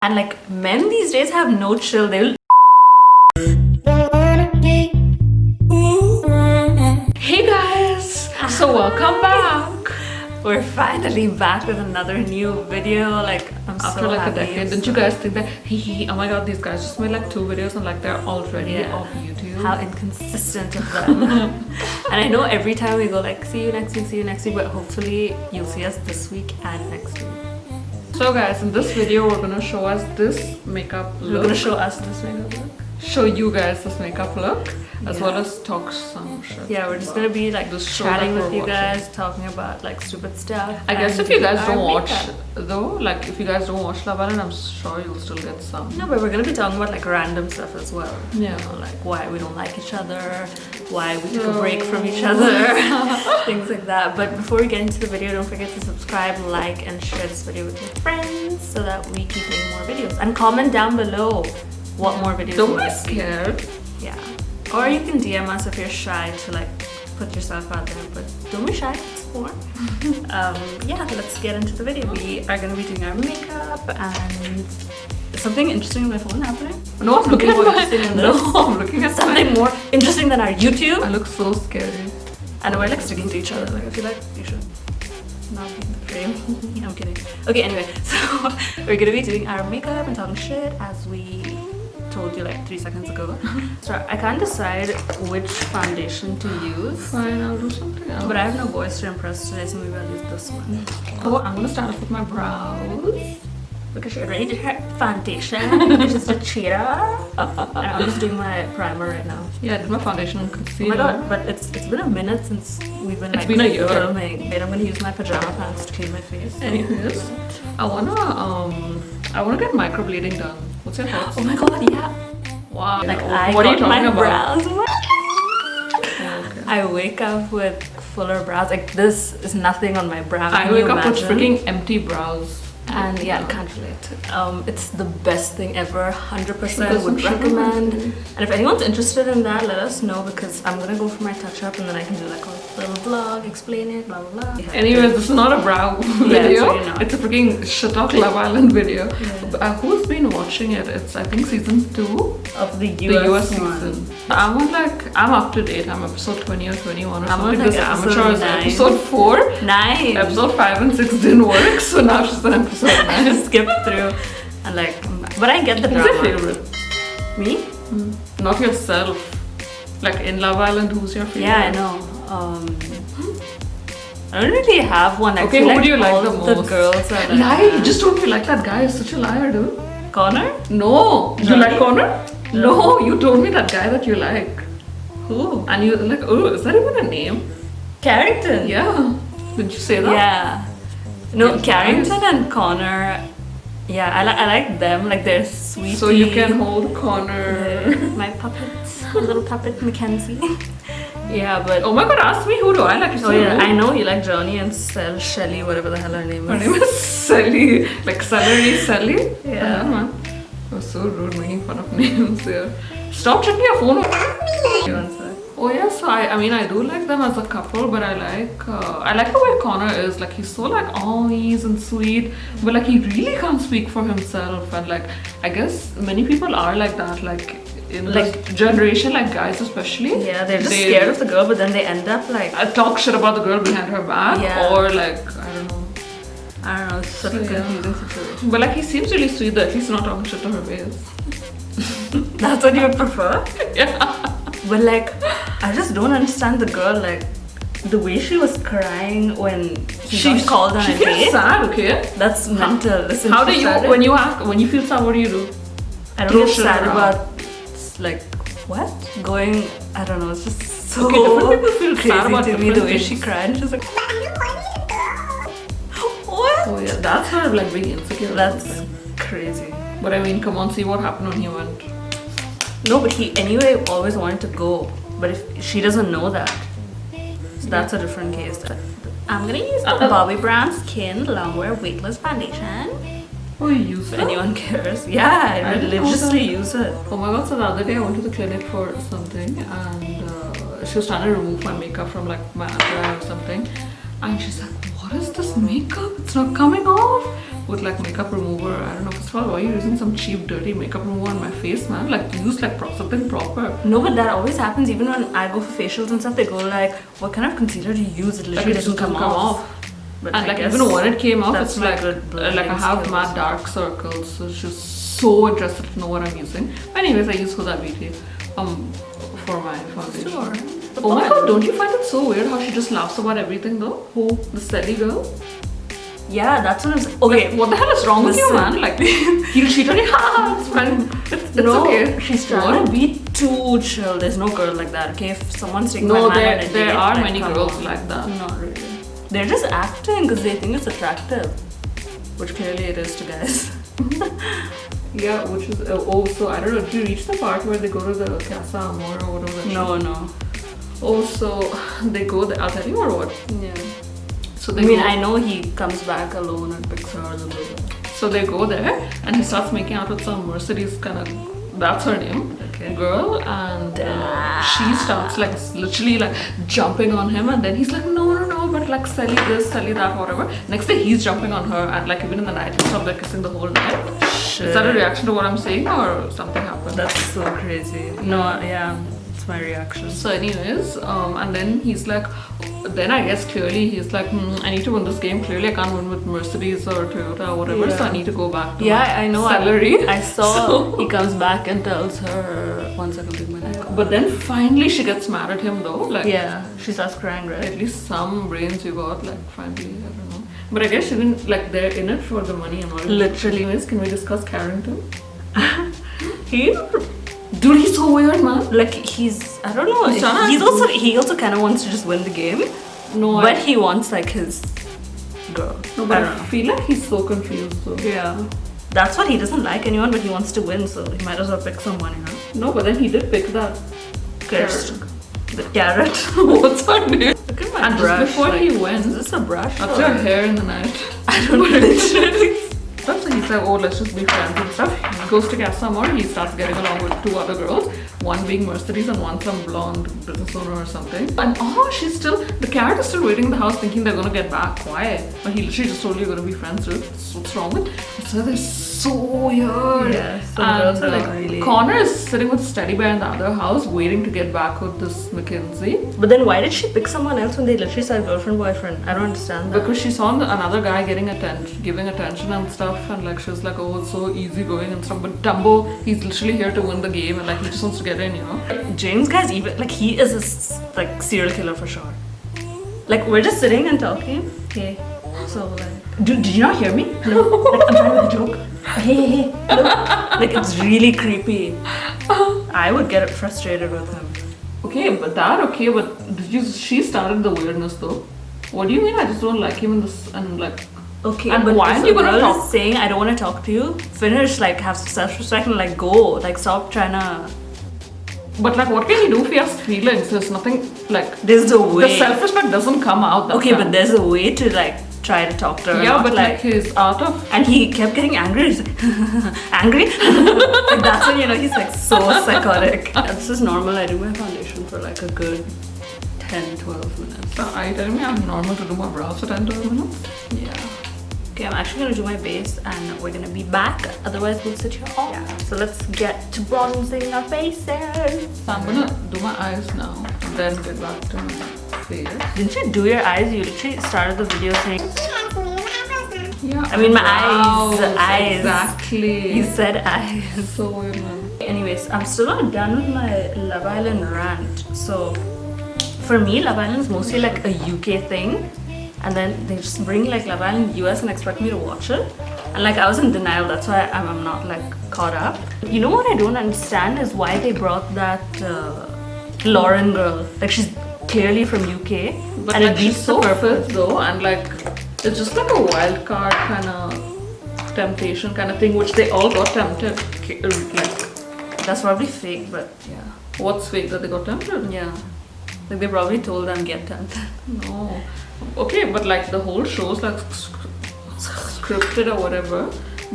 And like men these days have no chill. They'll Hey guys, so welcome back. we're finally back with another new video. Like I'm After so like happy. a decade, didn't you guys think that oh my god, these guys just made like 2 videos and like they're already Yeah. off YouTube? How inconsistent of them. And I know every time we go like see you next week, but hopefully you'll see us this week and next week. So guys, in this video we're gonna show us this makeup We're look. gonna show us this makeup look. Show you guys this makeup look as Yeah. well as talk some shit. Yeah, we're just gonna be like This show chatting that with we're you guys, watching. talking about like stupid stuff. I guess and if you guys our don't watch makeup. though, like if you guys don't watch Love Island, I'm sure you'll still get some. No, but we're gonna be talking about like random stuff as well. Yeah. You know, like why we don't like each other, why we took a No. break from each other, things like that. But before we get into the video, don't forget to subscribe, like, and share this video with your friends so that we keep making more videos. And comment down below what more videos Don't you be want to see. scared. Yeah. Or you can DM us if you're shy to like put yourself out there, but don't be shy, explore. Yeah, let's get into the video. We are gonna be doing our makeup and is something interesting on my phone happening? No, I'm looking at more my, interesting than no, this? I'm looking at Something more interesting than our YouTube? I look so scary. And we're like sticking to each other. Like I feel like you should not be in the frame. I'm kidding. Okay, anyway, so we're gonna be doing our makeup and talking shit as we told you like 3 seconds ago. So I can't decide which foundation to use. Fine, I'll do something else. But I have no boys to impress today, so maybe I'll use this one. Oh, I'm gonna start off with my brows. Because she already did her foundation. It's just a cheetah. And I'm just doing my primer right now. Yeah, I did my foundation and Oh concealer. my god, but it's been a minute since we've been It's like been a year. filming. Wait, I'm gonna use my pajama pants to clean my face. Anyways, I wanna get microblading done. What's your thoughts? Oh my god, yeah. Wow. Like what I are you got my talking about? brows. Oh, okay. I wake up with fuller brows. Like this is nothing on my brow. I Can wake you up with imagine? freaking empty brows. And yeah, I can't relate. It's the best thing ever. 100% That's would so recommend. true. And if anyone's interested in that, let us know because I'm gonna go for my touch up and then I can do like a little vlog, explain it, blah blah blah. Anyways, this is not a brow video. really not. It's a freaking shit talk Love Island video. But, who's been watching it? It's I think season 2. Of the The US, US one. season. I'm up to date. I'm episode 20 or 21 or I'm on, something. like, This episode amateur is 9. episode 4. 9. Episode 5 and 6 didn't work, so now she's on episode 9. I just skip through and like, but I get the Who's drama. your favorite? Me? Not yourself. Like in Love Island, who's your favorite? Yeah, I know. I don't really have one. I Okay, feel who do you like all the The most? girls are like, Lie! You just told me you like that guy. Is such a liar, dude. Connor? No! You Johnny? like Connor? No, you told me that guy that you like. Who? And you like, oh, is that even a name? Carrington. Yeah. Didn't you say that? Yeah. No, Yes, Carrington nice. and Connor. Yeah, I like them. Like they're sweet. So you can hold Connor. My puppets, little puppet Mackenzie. Yeah, but Oh my god, ask me who do I like? It's oh so yeah, rude. I know you like Johnny and Shelly, whatever the hell her name Her is. name is Sally. Like celery Sally? Yeah. Man. That was so rude making fun of names here. Stop checking your phone. One sec. Oh yeah, so I mean I do like them as a couple, but I like the way Connor is. Like he's so like ease and sweet, but like he really can't speak for himself. And like I guess many people are like that. Like in Like- this generation, like guys especially. Yeah, they're just they scared of the girl, but then they end up like talk shit about the girl behind her back, Yeah. or like I don't know. I don't know, it's such a Yeah. confusing situation. But like he seems really sweet though. At least not talking shit to her face. That's what you would prefer? Yeah. But like, I just don't understand the girl. Like, the way she was crying when she got called on she a feels date. sad, okay? That's mental. Listen, How she do you started- when you feel sad? What do you do? I don't throw get shit sad around? about like what going. I don't know. It's just so Okay, different people feel sad crazy about to me the different way she things. cried. She's like, what? Oh yeah, that's her like being insecure. or That's something. crazy. But I mean, come on, see what happened when he went. No, but he anyway always wanted to go. But if she doesn't know that, so that's a different case. I'm gonna use the Bobbi Brown Skin Longwear Weightless Foundation. Oh, you use If it? anyone cares. Yeah, I didn't know religiously that. use it. Oh my god, so the other day I went to the clinic for something and she was trying to remove my makeup from like my eyebrow or something. And she's like, what what is this makeup? It's not coming off. With like makeup remover, I don't know. First of all, why are you using some cheap, dirty makeup remover on my face, man? Like use like something proper. No, but that always happens. Even when I go for facials and stuff, they go like, "What kind of concealer do you use?" It literally Like, it doesn't come off. But And I like guess even when it came off, that's it's my like good like I blending have skills. mad dark circles, so she's so interested to know what I'm using. But anyways, I use Huda Beauty for my foundation. Sure. Oh my god, don't you find it so weird how she just laughs about everything though? Who? The Sally girl? Yeah, that's what I'm saying. Okay, What the hell is wrong with you, Listen. man? Like, he'll cheat on you. Ha! It's fine. It's no, okay. she's trying to be too chill. There's no girl like that. Okay, if someone's taking my No, man on a there date, are like, many come girls on. like that. Not really. They're just acting because they think it's attractive, which clearly it is to guys. Yeah, which is also, I don't know, did you reach the part where they go to the Casa Amor or whatever that No, shit? no. Also, they go there, I'll tell you or what? Yeah. So I they mean, go, I know he comes back alone and picks her a little bit. So they go there and he starts making out with some Mercedes kind of, that's her name, Okay. girl, and she starts like literally like jumping on him, and then he's like, no, but like Sally this, Sally that, whatever. Next day he's jumping on her, and like even in the night, they're kissing the whole night. Is that a reaction to what I'm saying, or something happened? That's so crazy. No, yeah, it's my reaction. So anyways, and then he's like, then I guess clearly he's like, I need to win this game. Clearly I can't win with Mercedes or Toyota or whatever, so I need to go back to Yeah, my I know. salary. I saw So- he comes back and tells her, "One second, big man." But then finally she gets mad at him though. Like, Yeah, she starts crying, right? at least some brains you got, like finally, I don't know. But I guess she didn't, like, they're in it for the money and all. Literally. Anyways, can we discuss Carrington? He, Dude, he's so weird, man. like, he's, I don't know. He's trying He also kind of wants to just win the game, No, but he wants like his girl. no, I but don't I know. feel like he's so confused though. Yeah, that's what he doesn't like anyone, but he wants to win, so he might as well pick someone, you know. No, but then he did pick that. Kirsten. The carrot. What's her name? Look at my And just brush. before he went, is this a brush? that's or- your hair in the night. I don't know. Literally. So he's like, oh, let's just be friends and stuff. He goes to Casa Amor, he starts getting along with two other girls, one being Mercedes and one some blonde business owner or something. And she's still, the carrot is still waiting in the house thinking they're gonna get back. Why? But he literally just told you you're gonna be friends with. What's wrong with? So they're so weird. Yeah, some girls and are like, really- Connor is sitting with Steady Bear in the other house waiting to get back with this Mackenzie. But then why did she pick someone else when they literally said girlfriend, boyfriend? I don't understand that. Because she saw another guy giving attention and stuff, and like she was like, oh, it's so easy going and stuff. But Dumbo, he's literally here to win the game, and like he just wants to get in, you know. James guy's even like he is like serial killer for sure. Like we're just sitting and talking. Hey, so like, did you not hear me? Hello? Like I'm trying to make a joke. Hey, hello? Like it's really creepy. I would get frustrated with him. Okay, but she started the weirdness though. What do you mean? I just don't like him in this, and like. Okay, And but why if aren't a you gonna girl talk? is saying I don't want to talk to you, finish, like have self-respect and like go. Like stop trying to. But like, what can he do if he has feelings? There's nothing like. There's a way. The self-respect doesn't come out. That Okay, time. but there's a way to like try to talk to her. Yeah, not but like his art of. and he kept getting angry. He's like, angry? Like that's when you know he's like so psychotic. That's just normal. I do my foundation for like a good 10-12 minutes. So are you telling me I'm normal to do my brows for 10-12 minutes? Yeah. Okay, I'm actually gonna do my base and we're gonna be back. Otherwise, we'll sit here all. Yeah. So let's get to bronzing our faces. So I'm gonna do my eyes now and then get back to my face. Didn't you do your eyes? You literally started the video saying. Yeah. I mean, my brows, eyes. Exactly. You said eyes. So weird, man. Anyways, I'm still not done with my Love Island rant. So, for me, Love Island is mostly like a UK thing. And then they just bring like Love Island US and expect me to watch it. And like I was in denial, that's why I'm not like caught up. You know what I don't understand is why they brought that Lauren girl. Like she's clearly from UK. But and like, it she's beats so the purpose. fit though, and like it's just like a wild card kind of temptation kind of thing, which they all got tempted. Like, That's probably fake, but yeah. what's fake that they got tempted? Yeah. Like they probably told them get tempted. No. Okay, but like the whole show's like scripted or whatever.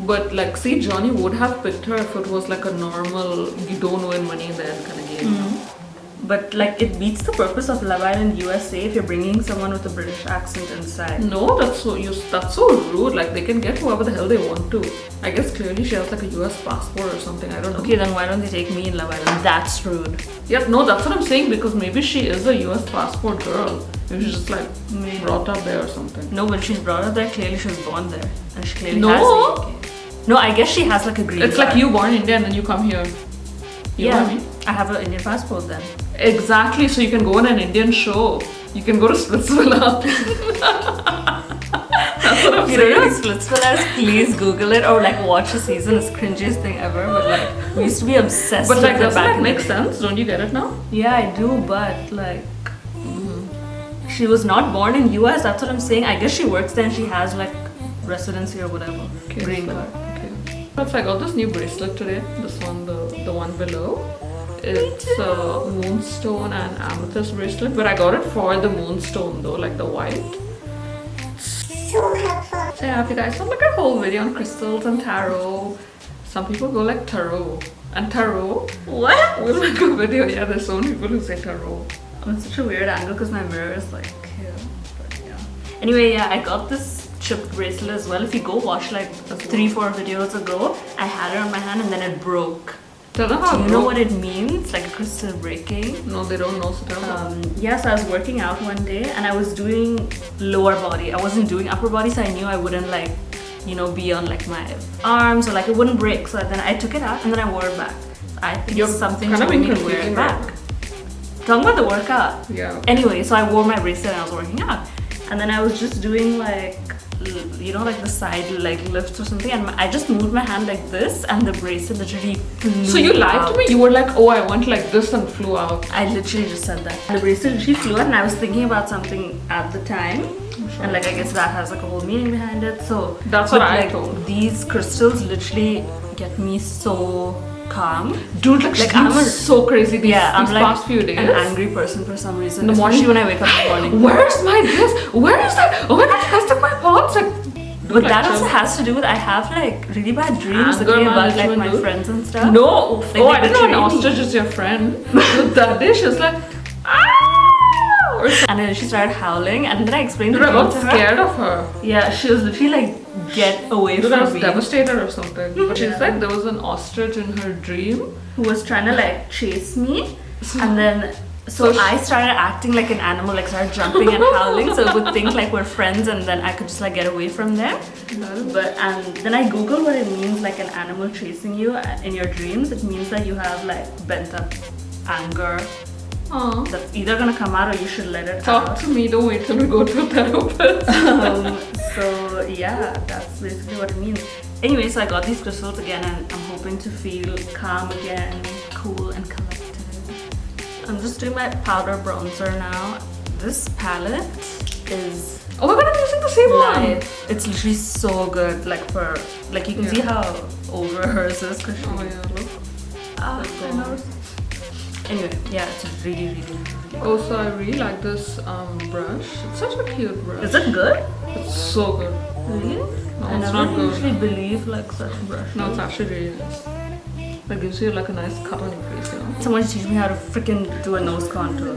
But like, see, Johnny would have picked her if it was like a normal, you don't win money in the end kind of game. But like it beats the purpose of Love Island USA if you're bringing someone with a British accent inside. No, that's so rude. Like they can get whoever the hell they want to. I guess clearly she has like a US passport or something. I don't know. Okay, then why don't they take me in Love Island? That's rude. Yeah, no, that's what I'm saying because maybe she is a US passport girl. Maybe she's just like brought up there or something. No, but she's brought up there. Clearly, she was born there, and she clearly No. has the UK. No, I guess she has like a green It's card. like you born in India and then you come here. You know what I mean? I have an Indian passport then. Exactly, so you can go on an Indian show. You can go to Splitsvilla. That's what I'm You don't know saying. Splitsvilla is? Please Google it or like watch a season. It's cringiest thing ever. But like we used to be obsessed But with like, it doesn't back that in the make day. sense? Don't you get it now? Yeah, I do. But like, she was not born in US. That's what I'm saying. I guess she works there and she has like residency or whatever. Green card. Okay. So I got this new bracelet today. This one, the one below. It's a moonstone and amethyst bracelet, but I got it for the moonstone though, like the white. So yeah, if you guys want like a whole video on crystals and tarot, some people go like tarot and tarot. What? We'll make a video. Yeah, there's so many people who say tarot. I'm in such a weird angle because my mirror is like here. But yeah. Anyway, yeah, I got this chipped bracelet as well. If you go watch like 3-4 videos ago, I had it on my hand and then it broke. Tell them how Do it you know broke. what it means? Like a crystal breaking? No, they don't know. So tell them. Yes, I was working out one day and I was doing lower body. I wasn't doing upper body, so I knew I wouldn't like, you know, be on like my arms or like it wouldn't break. So then I took it out and then I wore it back. I think You're something kind of told me being to wear it confusing back. right Talking about the workout. Yeah. Anyway, so I wore my bracelet and I was working out. And then I was just doing like, you know, like the side like lifts or something. And I just moved my hand like this and the bracelet literally flew So you lied out. to me. You were like, oh, I went like this and flew out. I literally just said that. The bracelet literally flew out and I was thinking about something at the time. And like I guess that has like a whole meaning behind it. So That's but, what I like, told. These crystals literally get me so calm. Dude, like I'm I'm so crazy these, I'm these like past few days. an angry person for some reason. In the morning. Especially when I wake up in the morning. Where's my this? Where is that? Oh my god, you guys took my pants. Like, But that also has to do with I have like really bad dreams Anger okay, about like management, my dude. friends and stuff. No, Like, oh, they I didn't know an betray me. ostrich is your friend. But that day she was like, ah! Or And then she started howling and then I explained dude, the I dream got to her. scared of her. Yeah, she was literally like, get away Dude, I was from me. devastated or something. But she's Yeah. like, there was an ostrich in her dream. Who was trying to like chase me. And then so So I started acting like an animal, like started jumping and howling, so it would think like we're friends, and then I could just like get away from there. But and then I googled what it means, like an animal chasing you in your dreams. It means that you have like bent up anger Aw. that's either gonna come out or you should let it Talk out. to me, don't wait till we go to a therapist. So yeah, that's basically what it means. Anyway, so I got these crystals again, and I'm hoping to feel calm again, cool and collected. I'm just doing my powder bronzer now. This palette is Oh my god, I'm using the same one. life. It's literally so good. Like for like you can see how over hers is. 'Cause she, Oh yeah, look. Ah, Let's I go. know. Anyway, yeah, it's really, really, really. Also, I really like this brush. It's such a cute brush. Is it good? It's so good. Really? No, I it's never not good. usually believe like such brush. No, it's actually really nice. It gives you like a nice cut on your face, you know. Someone teach me how to freaking do a nose contour.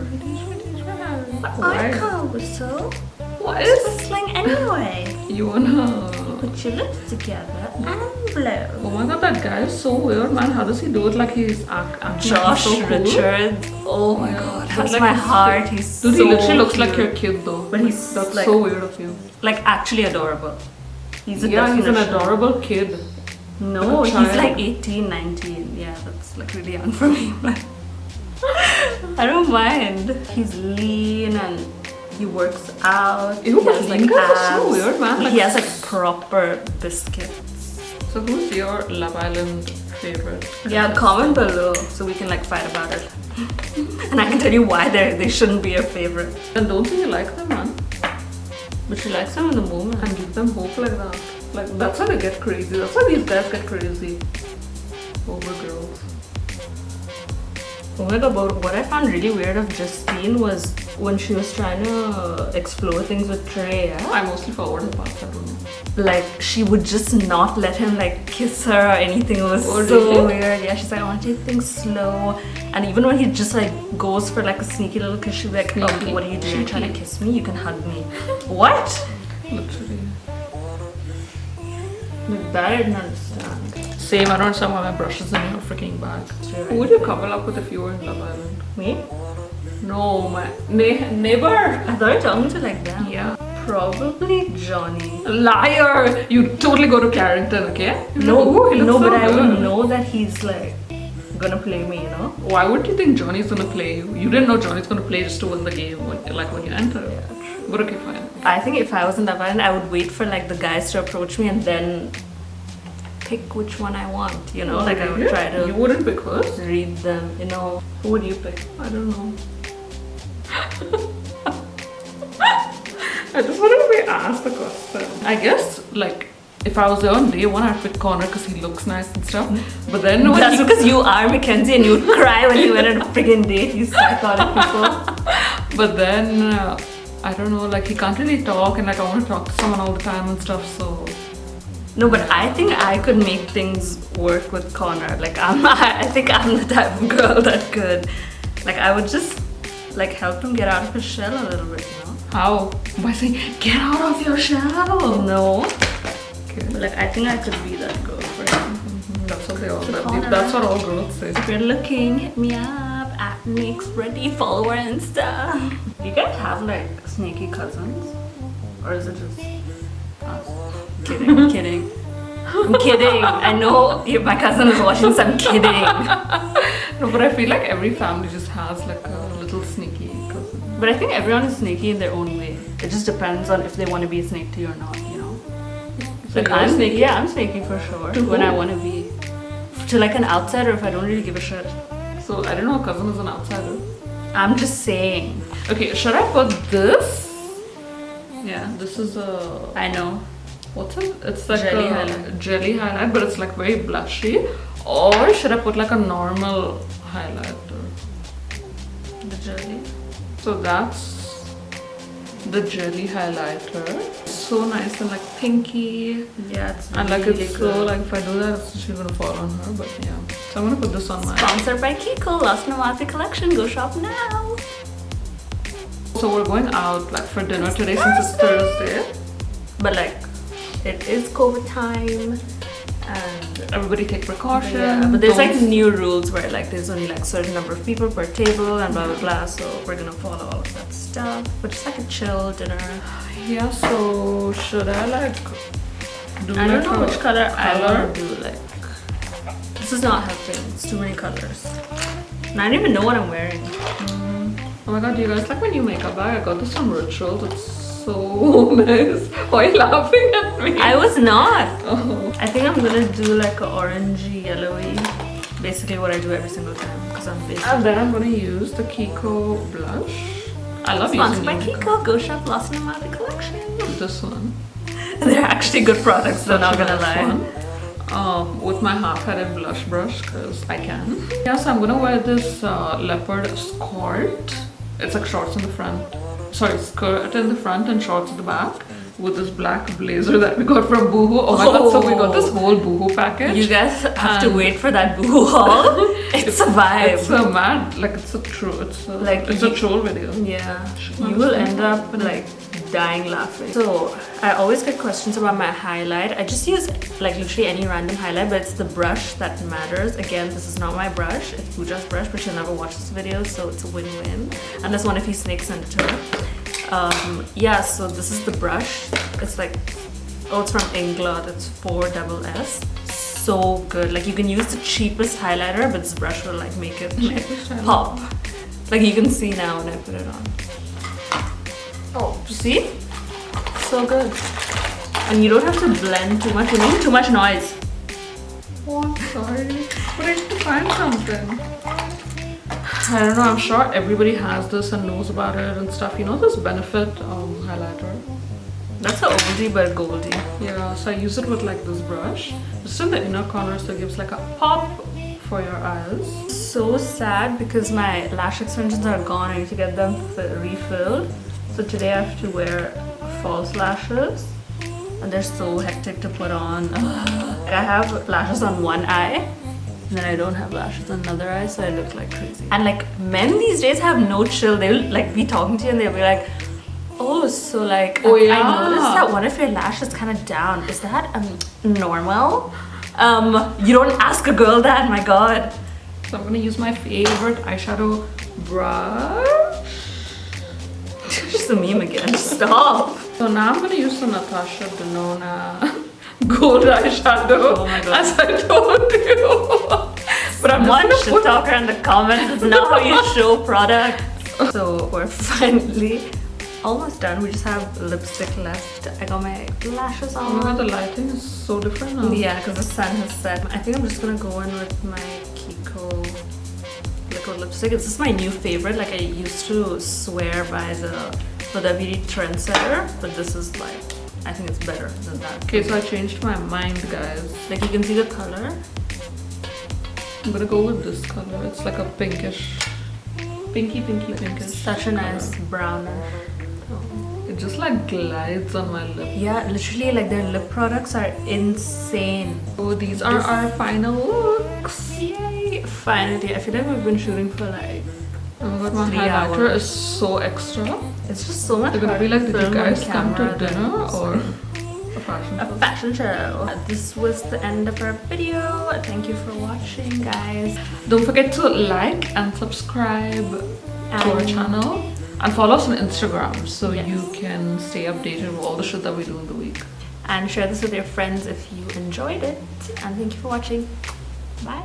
Why? can't whistle. What is Whistling anyway. you wanna? Put your lips together and blow. Oh my god, that guy is so weird, man. How does he do it? Like he's acting Josh so cool. Richard. Oh my Yeah. god, But that's like my his heart. He's Dude, so he literally looks like cute. your kid though. But he's That's like- so weird of you. Like actually adorable. He's a Yeah, he's an definition. adorable kid. No, like a he's child. like 18, 19. Yeah, that's like really young for me. I don't mind. He's lean and he works out. Ew, He but has, lean guys are so abs. weird, man. Like- He has like proper biscuits. So who's your Love Island favorite? Yeah, comment below so we can like fight about it. And I can tell you why they shouldn't be your favorite. And don't think you like them, man. But she likes them in the moment. And give them hope like that. Like that's why they get crazy. That's why these guys get crazy over girls. Oh my god, but what I found really weird of Justine was when she was trying to explore things with Trey, yeah? I mostly forwarded parts, I don't know. Like, she would just not let him like kiss her or anything. It was Oh, so really? weird. Yeah, she's like, I want to take things slow. And even when he just like goes for like a sneaky little kiss, she's like, oh, Sneaky. what are you doing? You're trying to Sneaky. kiss me? You can hug me. What? Literally. Like, that I didn't understand. Same, I don't understand why my brush is in your freaking bag. Sure. Who would you couple up with if you were in Love Island? Me? No, my neighbor. I thought you were talking to like them. Yeah. Probably Johnny. Liar! You totally go to Carrington, okay? You're No, like, "Ooh, he looks no, so but I would good." know that he's like gonna play me, you know? Why would you think Johnny's gonna play you? You didn't know Johnny's gonna play just to win the game when you enter. But okay, fine. I think if I was in Love Island, I would wait for like the guys to approach me and then pick which one I want, you know? Like I would try You to wouldn't pick first? read them, you know? Who would you pick? I don't know. I just wanted to be asked the question. I guess, like, if I was there on day one, I'd pick Connor because he looks nice and stuff. But then when That's he, because you are Mackenzie and you would cry when you went on a friggin' date, you psychotic people. but then I don't know, like he can't really talk, and like I want to talk to someone all the time and stuff. So No, but I think I could make things work with Connor. Like I think I'm the type of girl that could. Like I would just like help him get out of his shell a little bit, you know? how? By saying, get out of your shell. No. Okay. But like I think I could be that girl for him. That's what they all. Connor. That's what all girls say. If you're looking, hit me up at Mix Ready, follow our Insta. Do you guys have like sneaky cousins? Or is it just us? Kidding, kidding. I'm kidding. I know my cousin is watching, so I'm kidding. No, but I feel like every family just has like a little sneaky cousin. But I think everyone is sneaky in their own way. It just depends on if they want to be a snake to you or not, you know? So Like you're I'm sneaky? Yeah, I'm sneaky for sure. To when who? I want to be. To like an outsider if I don't really give a shit. So I don't know, a cousin is an outsider. I'm just saying. Okay, should I put this? Yeah, this is a. I know. What's it? It's like Jelly a highlight. jelly highlight, but it's like very blushy. Or should I put like a normal highlighter? The jelly. So that's the jelly highlighter. So nice and like pinky. Yeah, it's And like really it's so good. like if I do that, it's actually gonna fall on her. But yeah, so I'm gonna put this on my. Sponsored by Kiko, Lost in Amati collection. Go shop now. So we're going out like for dinner today since it's Thursday. But like, it is COVID time, and Everybody take precautions. yeah, but there's like Don't- new rules where like there's only like certain number of people per table and blah blah blah. So we're gonna follow all of that stuff. But just like a chill dinner. Yeah. So should I like do I don't like know a which color I color? want to do. Like, this is not helping. It's too many colors. And I don't even know what I'm wearing. Oh my god, do you guys like my new makeup bag? I got this from Rituals. It's so nice. Why are you laughing at me? I was not. Oh. I think I'm gonna do like a orangey, yellowy. Basically what I do every single time because I'm busy. And then I'm gonna use the Kiko blush. I love Sponsored using by new makeup. Kiko. Go shop Lost in Amati collection. This one. They're actually good products, so not Such a gonna nice lie. one. With my half-headed blush brush because I can. Yeah, so I'm gonna wear this leopard skirt. It's like shorts in the front. Sorry, skirt in the front and shorts at the back. With this black blazer that we got from Boohoo. Oh my god, so we got this whole Boohoo package. You guys have to And- wait for that Boohoo haul. It's a vibe. It's a mad, like it's a troll, it's a troll video. Yeah, you will end up like dying laughing. So I always get questions about my highlight. I just use like literally any random highlight, but it's the brush that matters. Again, this is not my brush. It's Pooja's brush, but she'll never watch this video, so it's a win-win. Unless one of you snakes sent it to her. Yeah, so this is the brush. It's like, oh, it's from Inglot. It's 4SS. So good. Like you can use the cheapest highlighter, but this brush will like make it like, pop. Like you can see now when I put it on. Oh, see? So good. And you don't have to blend too much. You're making too much noise. Oh, I'm sorry. But I need to find something. I don't know, I'm sure everybody has this and knows about it and stuff. You know this Benefit highlighter? That's a oldie but goldie. Yeah, so I use it with like this brush. Just in the inner corner so it gives like a pop for your eyes. So sad because my lash extensions are gone. I need to get them refilled. So today I have to wear false lashes, and they're so hectic to put on. I have lashes on one eye, and then I don't have lashes on another eye, so I look like crazy. And like men these days have no chill. They'll like be talking to you and they'll be like, oh, so like Oh, yeah. I noticed that one of your lashes kind of down. Is that normal? You don't ask a girl that, my god. So I'm gonna use my favorite eyeshadow brush. Just a meme again. Stop. So now I'm gonna use the Natasha Denona gold eyeshadow, Oh my God. as I told you. But I'm One just shit gonna put talker in the comments. It's not how you show product. So we're finally almost done. We just have lipstick left. I got my lashes Oh my god, on. the lighting is so different now. Yeah, because the sun has set. I think I'm just gonna go in with my Kiko liquid lipstick. It's just my new favorite. Like I used to swear by the Huda Beauty Trendsetter, but this is like, I think it's better than that. Okay, so I changed my mind, guys. Like you can see the color. I'm gonna go with this color. It's like a pinkish, pinkish. Such a nice brownish. It just like glides on my lip. Yeah, literally like their lip products are insane. So these are our final looks. Yay! Finally, I feel like we've been shooting for like, Oh my god, my 3 highlighter hours. is so extra. it's just so much They're gonna hard be like, to did you film on guys come to camera dinner than- or a fashion a show? fashion show. This was the end of our video. Thank you for watching, guys. Don't forget to like and subscribe to our And- channel and follow us on Instagram so Yes. you can stay updated with all the shit that we do in the week. And share this with your friends if you enjoyed it. And thank you for watching. Bye.